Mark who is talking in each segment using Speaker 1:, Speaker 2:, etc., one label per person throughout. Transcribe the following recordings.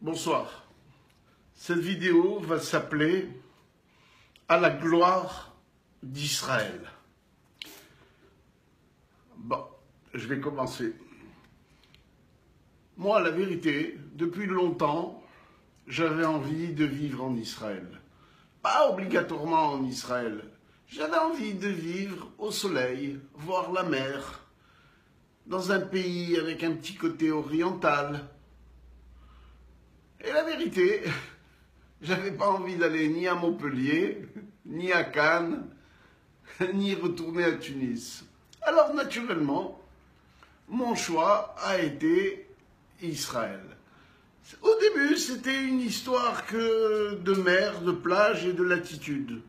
Speaker 1: Bonsoir. Cette vidéo va s'appeler « À la gloire d'Israël ». Bon, je vais commencer. Moi, la vérité, depuis longtemps, j'avais envie de vivre en Israël. Pas obligatoirement en Israël. J'avais envie de vivre au soleil, voir la mer, dans un pays avec un petit côté oriental. Et la vérité, j'avais pas envie d'aller ni à Montpellier, ni à Cannes, ni retourner à Tunis. Alors naturellement, mon choix a été Israël. Au début, c'était une histoire que de mer, de plage et de latitude.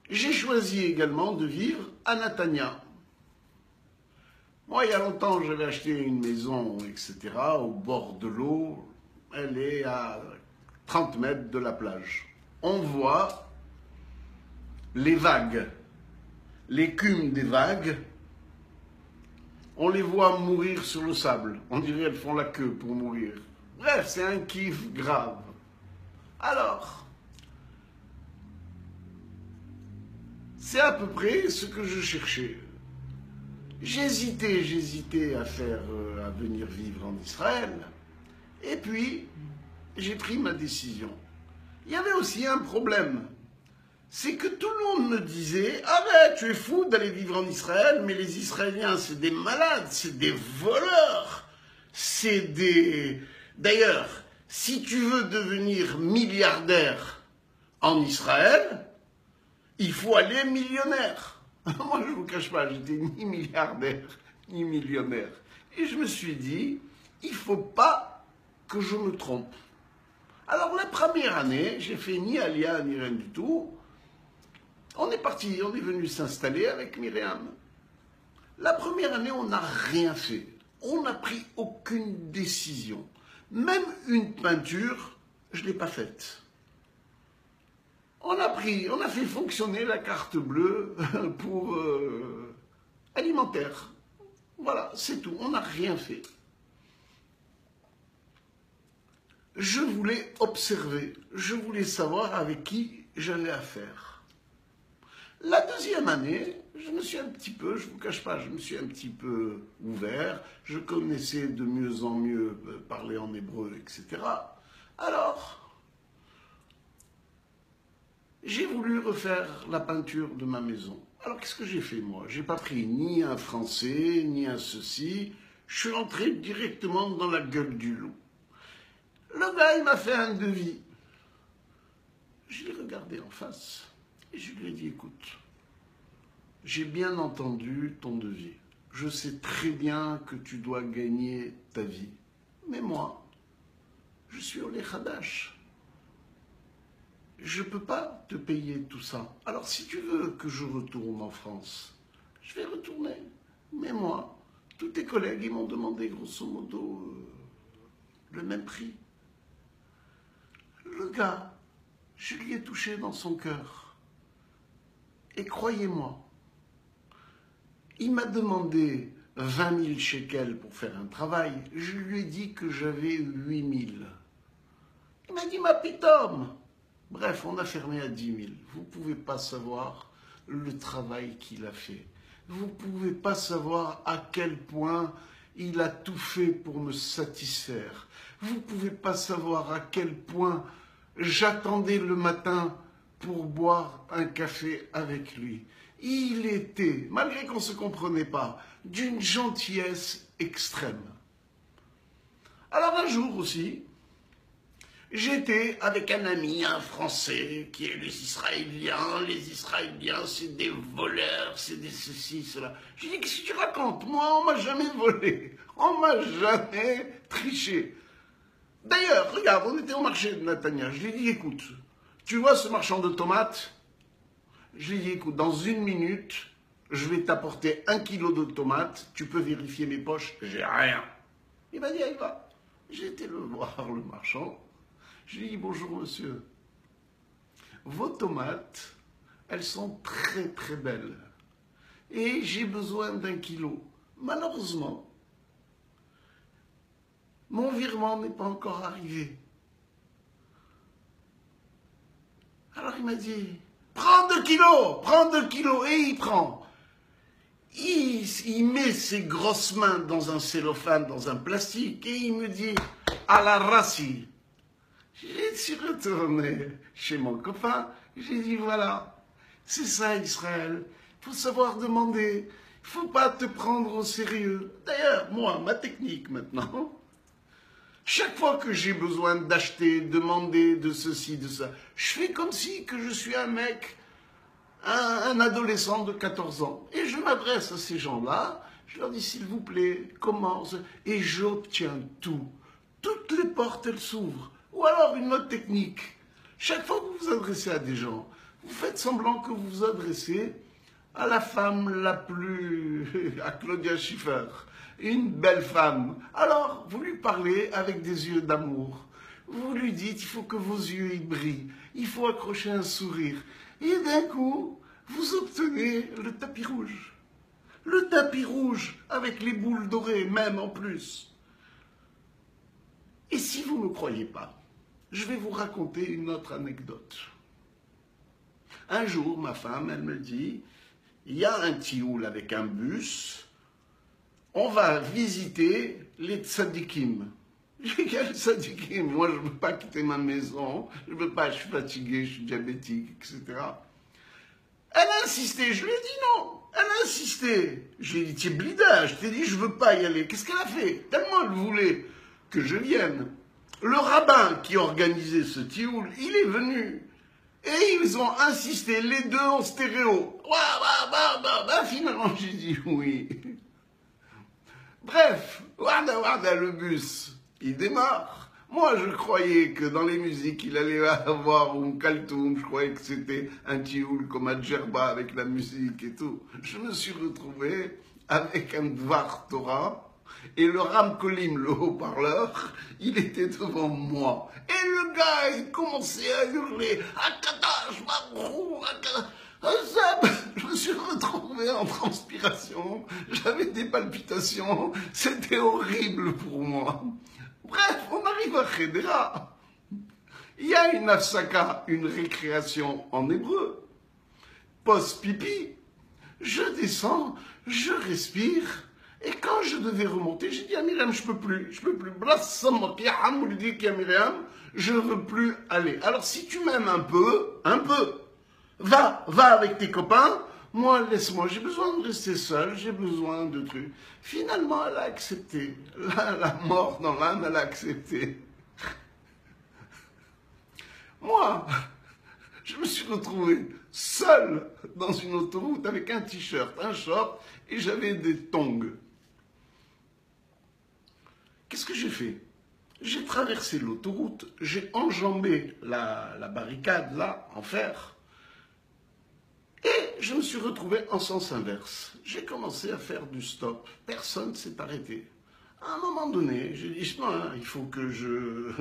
Speaker 1: J'ai choisi également de vivre à Netanya. Moi, il y a longtemps, j'avais acheté une maison, etc., au bord de l'eau. Elle est à 30 mètres de la plage. On voit les vagues, l'écume des vagues. On les voit mourir sur le sable. On dirait qu'elles font la queue pour mourir. Bref, c'est un kiff grave. Alors, c'est à peu près ce que je cherchais. J'hésitais à venir vivre en Israël. Et puis, j'ai pris ma décision. Il y avait aussi un problème. C'est que tout le monde me disait « Ah ben, tu es fou d'aller vivre en Israël, mais les Israéliens, c'est des malades, c'est des voleurs, c'est des... » D'ailleurs, si tu veux devenir milliardaire en Israël, il faut aller millionnaire. Moi, je ne vous cache pas, j'étais ni milliardaire, ni millionnaire. Et je me suis dit, il ne faut pas que je me trompe. Alors, la première année, j'ai fait ni Alia, ni rien du tout. On est parti, on est venu s'installer avec Myriam. La première année, on n'a rien fait. On n'a pris aucune décision. Même une peinture, je ne l'ai pas faite. On a fait fonctionner la carte bleue pour alimentaire. Voilà, c'est tout. On n'a rien fait. Je voulais observer. Je voulais savoir avec qui j'avais affaire. La deuxième année, je me suis un petit peu, je ne vous cache pas, je me suis un petit peu ouvert. Je connaissais de mieux en mieux parler en hébreu, etc. Alors, j'ai voulu refaire la peinture de ma maison. Alors, qu'est-ce que j'ai fait, moi? J'ai pas pris ni un français, ni un ceci. Je suis entré directement dans la gueule du loup. Le gars, il m'a fait un devis. Je l'ai regardé en face et je lui ai dit, écoute, j'ai bien entendu ton devis. Je sais très bien que tu dois gagner ta vie. Mais moi, je suis au Lechadash. Je ne peux pas te payer tout ça. Alors, si tu veux que je retourne en France, je vais retourner. Mais moi, tous tes collègues, ils m'ont demandé grosso modo le même prix. Le gars, je lui ai touché dans son cœur. Et croyez-moi, il m'a demandé 20 000 shekels pour faire un travail. Je lui ai dit que j'avais 8 000. Il m'a dit, ma pitome. Bref, on a fermé à 10 000. Vous ne pouvez pas savoir le travail qu'il a fait. Vous ne pouvez pas savoir à quel point il a tout fait pour me satisfaire. Vous ne pouvez pas savoir à quel point j'attendais le matin pour boire un café avec lui. Il était, malgré qu'on ne se comprenait pas, d'une gentillesse extrême. Alors un jour aussi, j'étais avec un ami, un Français, qui est les Israéliens. Les Israéliens, c'est des voleurs, c'est des ceci, cela. Je lui ai dit, qu'est-ce que tu racontes? Moi, on m'a jamais volé. On m'a jamais triché. D'ailleurs, regarde, on était au marché de Netanya. Je lui ai dit, écoute, tu vois ce marchand de tomates? Je lui ai dit, écoute, dans 1 minute, je vais t'apporter 1 kilo de tomates. Tu peux vérifier mes poches? J'ai rien. Il m'a dit, allez, va. J'ai été le voir, le marchand. Je lui ai dit, bonjour monsieur, vos tomates, elles sont très très belles et j'ai besoin d'1 kilo. Malheureusement, Mon virement n'est pas encore arrivé. Alors il m'a dit, prends 2 kilos, prends 2 kilos, et il prend. Il met ses grosses mains dans un cellophane, dans un plastique, et il me dit, à la rassi. Je suis retourné chez mon copain, j'ai dit, voilà, c'est ça Israël, il faut savoir demander, il ne faut pas te prendre au sérieux. D'ailleurs, moi, ma technique maintenant, chaque fois que j'ai besoin d'acheter, demander de ceci, de ça, je fais comme si que je suis un mec, un adolescent de 14 ans. Et je m'adresse à ces gens-là, je leur dis s'il vous plaît, commence, et j'obtiens tout. Toutes les portes, elles s'ouvrent. Ou alors une autre technique. Chaque fois que vous vous adressez à des gens, vous faites semblant que vous vous adressez à la femme la plus... à Claudia Schiffer. Une belle femme. Alors, vous lui parlez avec des yeux d'amour. Vous lui dites, il faut que vos yeux y brillent. Il faut accrocher un sourire. Et d'un coup, vous obtenez le tapis rouge. Le tapis rouge avec les boules dorées, même en plus. Et si vous ne me croyez pas, je vais vous raconter une autre anecdote. Un jour, ma femme, elle me dit, il y a un tioul avec un bus, on va visiter les tzadikim. J'ai dit, quel tzadikim? Moi, je ne veux pas quitter ma maison, je ne veux pas, je suis fatigué, je suis diabétique, etc. Elle a insisté, je lui ai dit non. Elle a insisté. Je lui ai dit, tu es blida, je t'ai dit, je ne veux pas y aller. Qu'est-ce qu'elle a fait? Tellement elle voulait que je vienne. Le rabbin qui organisait ce tioul, il est venu. Et ils ont insisté, les deux en stéréo. Finalement, j'ai dit oui. Bref, le bus, il démarre. Moi, je croyais que dans les musiques, il allait avoir un kaltoum. Je croyais que c'était un tioul comme un djerba avec la musique et tout. Je me suis retrouvé avec un dvar Torah. Et le Ramkolim, le haut-parleur, il était devant moi. Et le gars, il commençait à hurler « Akadash, Baruch, Akadash !» Je me suis retrouvé en transpiration, j'avais des palpitations, c'était horrible pour moi. Bref, on arrive à Khedera. Il y a une afsaka, une récréation en hébreu. Post-pipi, je descends, je respire. Et quand je devais remonter, j'ai dit à Myriam, je peux plus. Je ne veux plus aller. Alors si tu m'aimes un peu, va avec tes copains, moi laisse-moi, j'ai besoin de rester seul, j'ai besoin de trucs. Finalement, elle a accepté. La mort dans l'âme, elle a accepté. Moi, je me suis retrouvé seul dans une autoroute avec un t-shirt, un short, et j'avais des tongs. Qu'est-ce que j'ai fait? J'ai traversé l'autoroute, j'ai enjambé la barricade là, en fer, et je me suis retrouvé en sens inverse. J'ai commencé à faire du stop, personne ne s'est arrêté. À un moment donné, j'ai dit, non, il faut que je...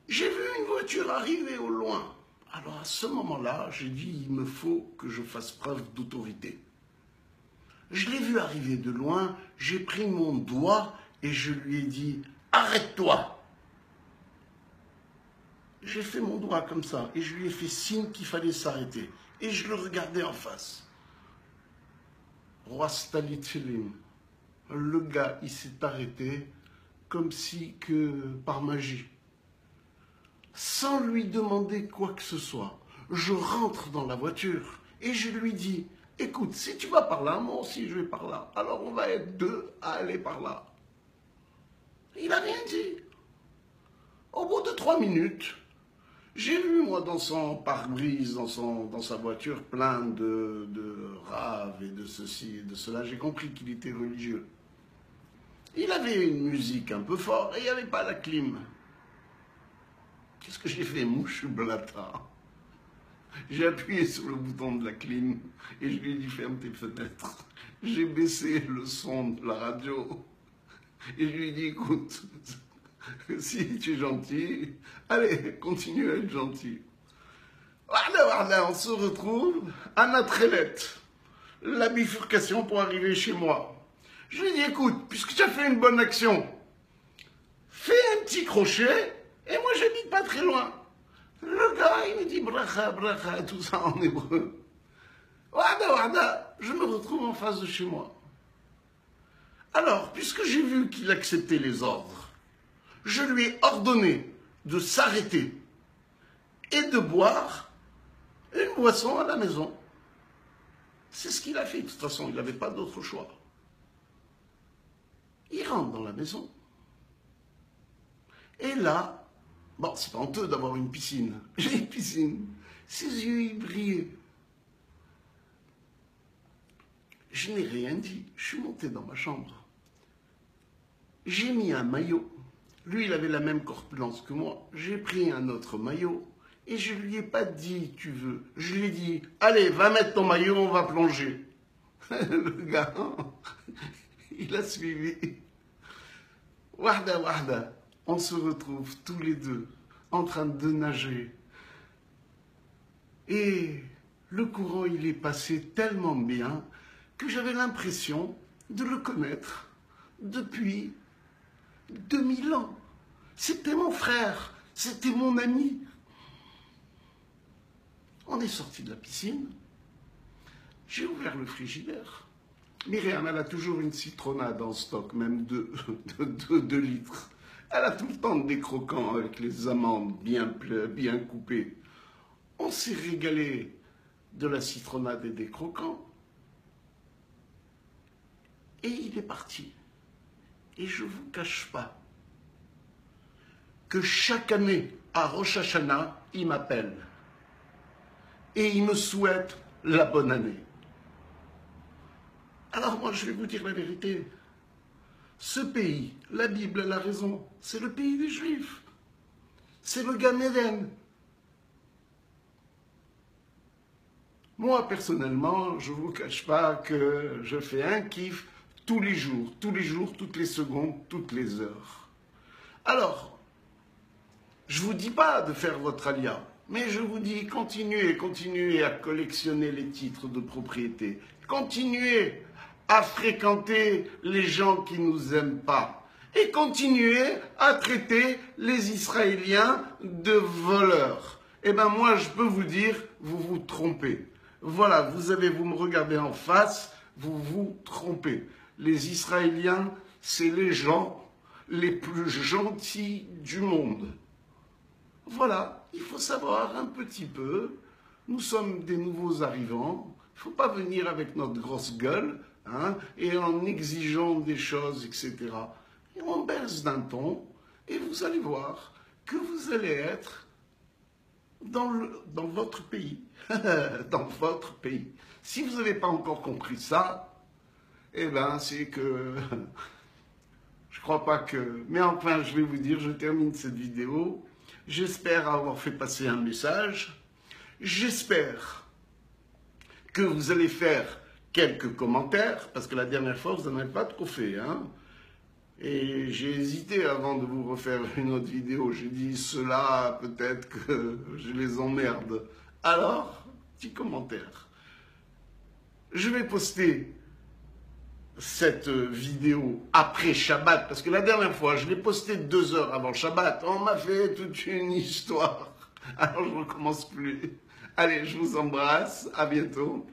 Speaker 1: J'ai vu une voiture arriver au loin. Alors à ce moment-là, j'ai dit, il me faut que je fasse preuve d'autorité. Je l'ai vu arriver de loin, j'ai pris mon doigt et je lui ai dit, arrête-toi. J'ai fait mon doigt comme ça et je lui ai fait signe qu'il fallait s'arrêter. Et je le regardais en face. Roi Stalitfilim, le gars, il s'est arrêté comme si que par magie. Sans lui demander quoi que ce soit. Je rentre dans la voiture et je lui dis, écoute, si tu vas par là, moi aussi je vais par là. Alors on va être deux à aller par là. Il n'a rien dit. Au bout de 3 minutes, j'ai vu, moi, dans son pare-brise, dans sa voiture, plein de raves et de ceci et de cela. J'ai compris qu'il était religieux. Il avait une musique un peu forte et il n'y avait pas la clim. Qu'est-ce que j'ai fait, mouche blata? J'ai appuyé sur le bouton de la clim et je lui ai dit ferme tes fenêtres. J'ai baissé le son de la radio et je lui ai dit écoute, si tu es gentil, allez, continue à être gentil. Voilà, on se retrouve à Natrelette, la bifurcation pour arriver chez moi. Je lui ai dit écoute, puisque tu as fait une bonne action, fais un petit crochet, et moi j'habite pas très loin. Le gars, il me dit bracha, bracha, tout ça en hébreu. Wada, wada, je me retrouve en face de chez moi. Alors, puisque j'ai vu qu'il acceptait les ordres, je lui ai ordonné de s'arrêter et de boire une boisson à la maison. C'est ce qu'il a fait. De toute façon, il n'avait pas d'autre choix. Il rentre dans la maison. Et là, bon, c'est pas honteux d'avoir une piscine. J'ai une piscine. Ses yeux, ils brillaient. Je n'ai rien dit. Je suis monté dans ma chambre. J'ai mis un maillot. Lui, il avait la même corpulence que moi. J'ai pris un autre maillot. Et je lui ai pas dit, tu veux. Je lui ai dit, allez, va mettre ton maillot, on va plonger. Le gars, il a suivi. Wahda, wahda. On se retrouve tous les deux en train de nager. Et le courant, il est passé tellement bien que j'avais l'impression de le connaître depuis 2000 ans. C'était mon frère, c'était mon ami. On est sorti de la piscine. J'ai ouvert le frigidaire. Myriam, elle a toujours une citronnade en stock, même de 2 litres. Elle a tout le temps des croquants avec les amandes bien coupées. On s'est régalé de la citronnade et des croquants. Et il est parti. Et je ne vous cache pas que chaque année, à Rosh Hashanah, il m'appelle. Et il me souhaite la bonne année. Alors moi, je vais vous dire la vérité. Ce pays, la Bible, elle a raison. C'est le pays des Juifs. C'est le Gan Eden. Moi, personnellement, je ne vous cache pas que je fais un kiff tous les jours, toutes les secondes, toutes les heures. Alors, je ne vous dis pas de faire votre alia, mais je vous dis continuez à collectionner les titres de propriété. Continuez à fréquenter les gens qui ne nous aiment pas. Et continuez à traiter les Israéliens de voleurs. Eh bien moi, je peux vous dire, vous vous trompez. Voilà, vous me regardez en face, vous vous trompez. Les Israéliens, c'est les gens les plus gentils du monde. Voilà, il faut savoir un petit peu, nous sommes des nouveaux arrivants, il ne faut pas venir avec notre grosse gueule, hein, et en exigeant des choses, etc. Et on baisse d'un ton, et vous allez voir que vous allez être dans votre pays. Dans votre pays. Si vous n'avez pas encore compris ça, eh bien, c'est que je crois pas que... Mais enfin, je vais vous dire, je termine cette vidéo. J'espère avoir fait passer un message. J'espère que vous allez faire quelques commentaires, parce que la dernière fois, vous n'en avez pas trop fait, hein. Et j'ai hésité avant de vous refaire une autre vidéo. J'ai dit, cela, peut-être que je les emmerde. Alors, petit commentaire. Je vais poster cette vidéo après Shabbat, parce que la dernière fois, je l'ai postée 2 heures avant Shabbat. On m'a fait toute une histoire. Alors, je ne recommence plus. Allez, je vous embrasse. À bientôt.